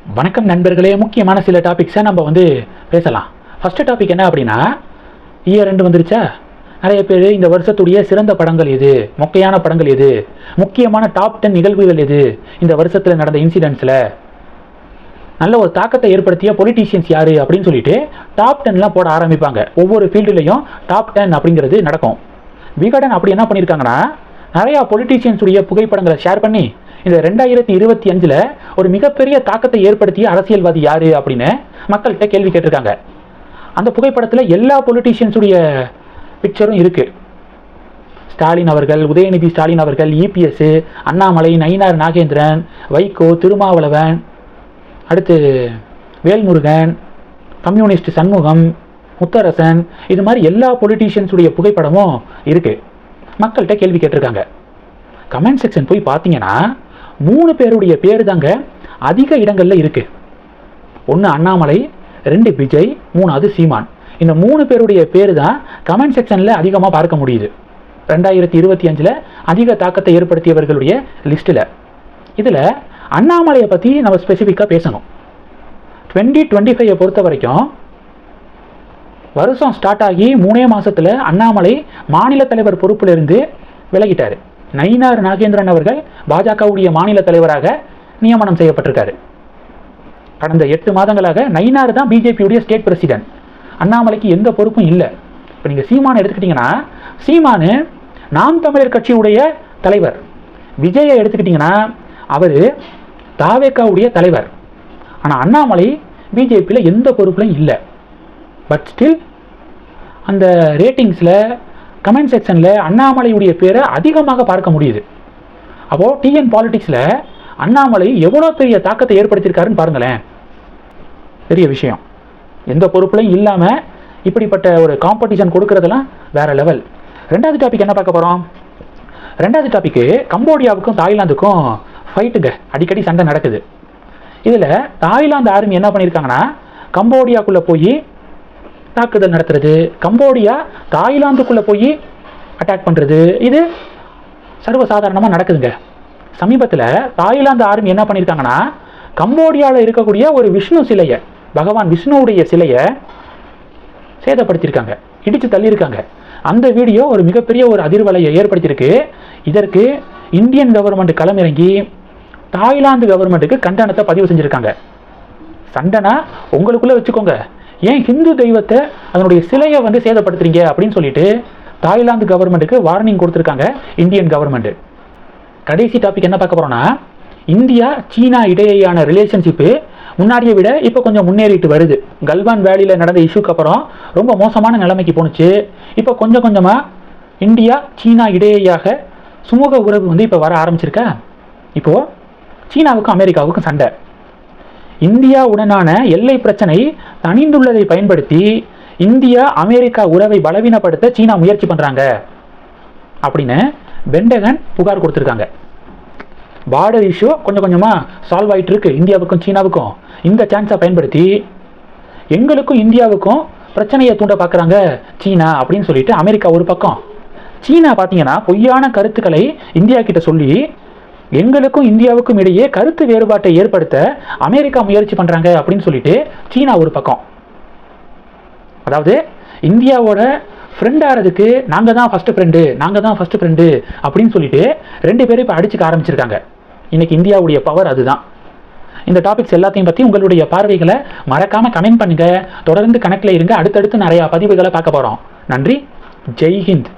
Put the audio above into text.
வணக்கம் நண்பர்களே, முக்கியமான சில டாபிக்ஸை நம்ம பேசலாம். ஃபஸ்ட்டு டாபிக் என்ன அப்படின்னா, இயர் 2 வந்துருச்சா. நிறைய பேர் இந்த வருஷத்துடைய சிறந்த படங்கள் எது, மொக்கையான படங்கள் எது, முக்கியமான டாப் 10 நிகழ்வுகள் எது, இந்த வருஷத்தில் நடந்த இன்சிடென்ட்ஸில் நல்ல ஒரு தாக்கத்தை ஏற்படுத்திய பொலிட்டீஷியன்ஸ் யார் அப்படின்னு சொல்லிட்டு டாப் 10லாம் போட ஆரம்பிப்பாங்க. ஒவ்வொரு ஃபீல்டுலேயும் டாப் 10 அப்படிங்கிறது நடக்கும். விகடன் அப்படி என்ன பண்ணியிருக்காங்கன்னா, நிறையா பொலிட்டீஷியன்ஸுடைய புகைப்படங்களை ஷேர் பண்ணி இந்த 2025 ஒரு மிகப்பெரிய தாக்கத்தை ஏற்படுத்திய அரசியல்வாதி யாரு அப்படின்னு மக்கள்கிட்ட கேள்வி கேட்டிருக்காங்க. அந்த புகைப்படத்தில் எல்லா பொலிட்டீஷியன்ஸுடைய பிக்சரும் இருக்கு. ஸ்டாலின் அவர்கள், உதயநிதி ஸ்டாலின் அவர்கள், இபிஎஸ், அண்ணாமலை, நயினார் நாகேந்திரன், வைகோ, திருமாவளவன், அடுத்து வேல்முருகன், கம்யூனிஸ்ட் சண்முகம், முத்தரசன், இது மாதிரி எல்லா பொலிட்டீஷியன்ஸுடைய புகைப்படமும் இருக்கு. மக்கள்கிட்ட கேள்வி கேட்டிருக்காங்க. கமெண்ட் செக்ஷன் போய் பார்த்தீங்கன்னா 3 பேருடைய பேர் தாங்க அதிக இடங்களில் இருக்கு. 1 அண்ணாமலை, 2 விஜய், 3வது சீமான். இந்த 3 பேருடைய பேர் தான் கமெண்ட் செக்ஷனில் அதிகமாக பார்க்க முடியுது 2025 அதிக தாக்கத்தை ஏற்படுத்தியவர்களுடைய லிஸ்ட்டில். இதில் அண்ணாமலையை பற்றி நம்ம ஸ்பெசிஃபிக்காக பேசணும். 2025 பொறுத்த வரைக்கும் வருஷம் ஸ்டார்ட் ஆகி 3 மாதத்தில் அண்ணாமலை மாநில தலைவர் பொறுப்பிலிருந்து விலகிட்டார். நயினார் நாகேந்திரன் அவர்கள் பாஜகவுடைய மாநில தலைவராக நியமனம் செய்யப்பட்டிருக்காரு. கடந்த 8 மாதங்களாக நயினார் தான் பிஜேபியுடைய ஸ்டேட் பிரசிடென்ட். அண்ணாமலைக்கு எந்த பொறுப்பும் இல்லை. இப்போ நீங்கள் சீமானை எடுத்துக்கிட்டிங்கன்னா, சீமானு நாம் தமிழர் கட்சியுடைய தலைவர். விஜயை எடுத்துக்கிட்டிங்கன்னா அவர் தாவேக்காவுடைய தலைவர். ஆனால் அண்ணாமலை பிஜேபியில் எந்த பொறுப்புலையும் இல்லை. பட் ஸ்டில் அந்த ரேட்டிங்ஸில், கமெண்ட் செக்ஷனில் அண்ணாமலையுடைய பேரை அதிகமாக பார்க்க முடியுது. அப்போது டிஎன் பாலிடிக்ஸில் அண்ணாமலை எவ்வளோ பெரிய தாக்கத்தை ஏற்படுத்தியிருக்காருன்னு பாருங்களேன். பெரிய விஷயம். எந்த பொறுப்புலையும் இல்லாமல் இப்படிப்பட்ட ஒரு காம்படிஷன் கொடுக்கறதெல்லாம் வேற லெவல். 2வது டாபிக் என்ன பார்க்க போகிறோம்? 2வது டாபிக்கு கம்போடியாவுக்கும் தாய்லாந்துக்கும் ஃபைட்டுங்க. அடிக்கடி சண்டை நடக்குது. இதில் தாய்லாந்து ஆர்மி என்ன பண்ணியிருக்காங்கன்னா, கம்போடியாக்குள்ளே போய் தாக்குதல் நடத்துறது, கம்போடியா தாய்லாந்துக்குள்ளே போய் அட்டாக் பண்ணுறது, இது சர்வசாதாரணமாக நடக்குதுங்க. சமீபத்தில் தாய்லாந்து ஆர்மி என்ன பண்ணியிருக்காங்கன்னா, கம்போடியாவில் இருக்கக்கூடிய ஒரு விஷ்ணு சிலையை, பகவான் விஷ்ணுவுடைய சிலையை சேதப்படுத்தியிருக்காங்க, இடித்து தள்ளியிருக்காங்க. அந்த வீடியோ ஒரு மிகப்பெரிய ஒரு அதிர்வலையை ஏற்படுத்தியிருக்கு. இதற்கு இந்தியன் கவர்மெண்ட் களமிறங்கி தாய்லாந்து கவர்மெண்ட்டுக்கு கண்டனத்தை பதிவு செஞ்சுருக்காங்க. சண்டைனா உங்களுக்குள்ளே வச்சுக்கோங்க, ஏன் ஹிந்து தெய்வத்தை, அதனுடைய சிலையை சேதப்படுத்துறீங்க அப்படின்னு சொல்லிட்டு தாய்லாந்து கவர்மெண்ட்டுக்கு வார்னிங் கொடுத்துருக்காங்க இந்தியன் கவர்மெண்ட். கடைசி டாபிக் என்ன பார்க்க போகிறோன்னா, இந்தியா சீனா இடையேயான ரிலேஷன்ஷிப்பு முன்னாடியை விட இப்போ கொஞ்சம் முன்னேறிட்டு வருது. கல்வான் வேலியில் நடந்த இஷ்யூக்கு அப்புறம் ரொம்ப மோசமான நிலைமைக்கு போணுச்சு. இப்போ கொஞ்சம் கொஞ்சமாக இந்தியா சீனா இடையேயாக சுமூக உறவு இப்போ வர ஆரம்பிச்சிருக்கா. இப்போது சீனாவுக்கும் அமெரிக்காவுக்கும் சண்டை. இந்தியாவுடனான எல்லை பிரச்சனை தணிந்துள்ளதை பயன்படுத்தி இந்தியா அமெரிக்கா உறவை பலவீனப்படுத்த சீனா முயற்சி பண்ணுறாங்க அப்படின்னு பென்டகன் புகார் கொடுத்துருக்காங்க. பார்டர் இஷ்யூ கொஞ்சம் கொஞ்சமாக சால்வ் ஆகிட்டு இருக்கு இந்தியாவுக்கும் சீனாவுக்கும். இந்த சான்ஸை பயன்படுத்தி எங்களுக்கும் இந்தியாவுக்கும் பிரச்சனையை தூண்ட பார்க்குறாங்க சீனா அப்படின்னு சொல்லிட்டு அமெரிக்கா ஒரு பக்கம். சீனா பார்த்தீங்கன்னா பொய்யான கருத்துக்களை இந்தியா கிட்ட சொல்லி எங்களுக்கும் இந்தியாவுக்கும் இடையே கருத்து வேறுபாட்டை ஏற்படுத்த அமெரிக்கா முயற்சி பண்ணுறாங்க அப்படின்னு சொல்லிட்டு சீனா ஒரு பக்கம். அதாவது இந்தியாவோட ஃப்ரெண்ட் ஆகிறதுக்கு நாங்கள் தான் ஃபஸ்ட்டு ஃப்ரெண்டு அப்படின்னு சொல்லிட்டு 2 பேரும் இப்போ அடிச்சுக்க ஆரம்பிச்சிருக்காங்க. இன்னைக்கு இந்தியாவுடைய பவர் அதுதான். இந்த டாபிக்ஸ் எல்லாத்தையும் பற்றி உங்களுடைய பார்வைகளை மறக்காமல் கமெண்ட் பண்ணுங்கள். தொடர்ந்து கணக்கில் இருங்க. அடுத்தடுத்து நிறையா பதிவுகளை பார்க்க போகிறோம். நன்றி. ஜெய் ஹிந்த்.